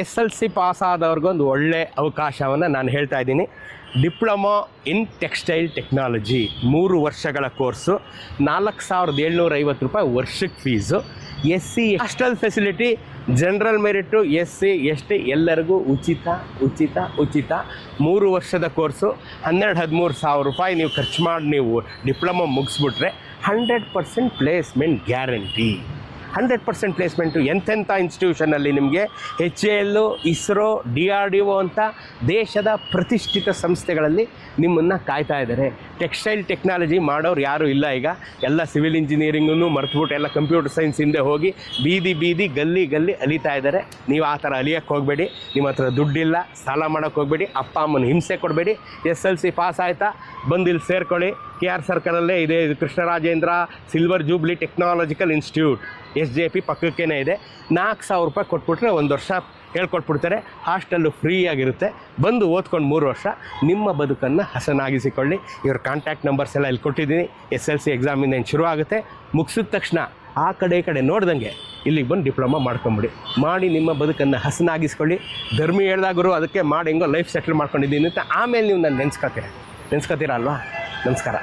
SLC pass ಆದವ್ರಿಗೊಂದು ಒಳ್ಳೆ ಅವಕಾಶವನ್ನು ನಾನು ಹೇಳ್ತಾ ಇದ್ದೀನಿ. ಡಿಪ್ಲೊಮಾ ಇನ್ ಟೆಕ್ಸ್ಟೈಲ್ ಟೆಕ್ನಾಲಜಿ 3 ವರ್ಷಗಳ ಕೋರ್ಸು, 4750 ರೂಪಾಯಿ ವರ್ಷಕ್ಕೆ fees. SC hostel facility, general merit, SC ST ಎಲ್ಲರಿಗೂ ಉಚಿತ ಉಚಿತ ಉಚಿತ. 3 ವರ್ಷದ ಕೋರ್ಸು 12-13 ಸಾವಿರ ರೂಪಾಯಿ ನೀವು ಖರ್ಚು ಮಾಡಿ ನೀವು ಡಿಪ್ಲೊಮಾ ಮುಗಿಸ್ಬಿಟ್ರೆ 100% ಪ್ಲೇಸ್ಮೆಂಟ್ ಗ್ಯಾರಂಟಿ. 100% ಪ್ಲೇಸ್ಮೆಂಟು ಎಂತೆಂಥ ಇನ್ಸ್ಟಿಟ್ಯೂಷನಲ್ಲಿ ನಿಮಗೆ HAL, ISRO, DRDO ಅಂತ ದೇಶದ ಪ್ರತಿಷ್ಠಿತ ಸಂಸ್ಥೆಗಳಲ್ಲಿ ನಿಮ್ಮನ್ನು ಕಾಯ್ತಾ ಇದ್ದಾರೆ. ಟೆಕ್ಸ್ಟೈಲ್ ಟೆಕ್ನಾಲಜಿ ಮಾಡೋರು ಯಾರೂ ಇಲ್ಲ ಈಗ. ಎಲ್ಲ ಸಿವಿಲ್ ಇಂಜಿನಿಯರಿಂಗನ್ನು ಮರೆತುಬಿಟ್ಟು ಎಲ್ಲ ಕಂಪ್ಯೂಟರ್ ಸೈನ್ಸ್ ಹಿಂದೆ ಹೋಗಿ ಬೀದಿ ಗಲ್ಲಿ ಅಲಿತಾ ಇದ್ದಾರೆ. ನೀವು ಆ ಥರ ಅಲಿಯೋಕ್ಕೆ ಹೋಗಬೇಡಿ. ನಿಮ್ಮ ಹತ್ರ ದುಡ್ಡಿಲ್ಲ, ಸಾಲ ಮಾಡೋಕ್ಕೆ ಹೋಗಬೇಡಿ, ಅಪ್ಪ ಅಮ್ಮನ ಹಿಂಸೆ ಕೊಡಬೇಡಿ. SLC ಪಾಸ್ ಆಯಿತಾ, ಬಂದು ಇಲ್ಲಿ ಸೇರ್ಕೊಳ್ಳಿ. KR ಸರ್ಕಲಲ್ಲೇ ಇದೆ, ಇದು Krishnarajendra silver jubilee technological institute, SJP ಪಕ್ಕಕ್ಕೇ ಇದೆ. 4000 ರೂಪಾಯಿ ಕೊಟ್ಬಿಟ್ರೆ 1 ವರ್ಷ ಹೇಳ್ಕೊಟ್ಬಿಡ್ತಾರೆ. ಹಾಸ್ಟೆಲ್ಲು ಫ್ರೀ ಆಗಿರುತ್ತೆ. ಬಂದು ಓದ್ಕೊಂಡು 3 ವರ್ಷ ನಿಮ್ಮ ಬದುಕನ್ನು ಹಸನಾಗಿಸಿಕೊಳ್ಳಿ. ಇವ್ರ ಕಾಂಟ್ಯಾಕ್ಟ್ ನಂಬರ್ಸ್ ಎಲ್ಲ ಇಲ್ಲಿ ಕೊಟ್ಟಿದ್ದೀನಿ. SLC ಎಕ್ಸಾಮಿಂದ ಏನು ಶುರು ಆಗುತ್ತೆ, ಮುಗಿಸಿದ ತಕ್ಷಣ ಆ ಕಡೆ ಈ ಕಡೆ ನೋಡ್ದಂಗೆ ಇಲ್ಲಿಗೆ ಬಂದು ಡಿಪ್ಲೊಮಾ ಮಾಡ್ಕೊಂಬಿಡಿ. ಮಾಡಿ ನಿಮ್ಮ ಬದುಕನ್ನು ಹಸನಾಗಿಸ್ಕೊಳ್ಳಿ. ಧರ್ಮಿ ಹೇಳ್ದಾಗರು ಅದಕ್ಕೆ ಮಾಡಿ ಹೆಂಗೋ ಲೈಫ್ ಸೆಟ್ಲ್ ಮಾಡ್ಕೊಂಡಿದ್ದೀನಿ ಅಂತ ಆಮೇಲೆ ನೀವು ನಾನು ನೆನೆಸ್ಕೊತೀರ ಅಲ್ವಾ. ನಮಸ್ಕಾರ.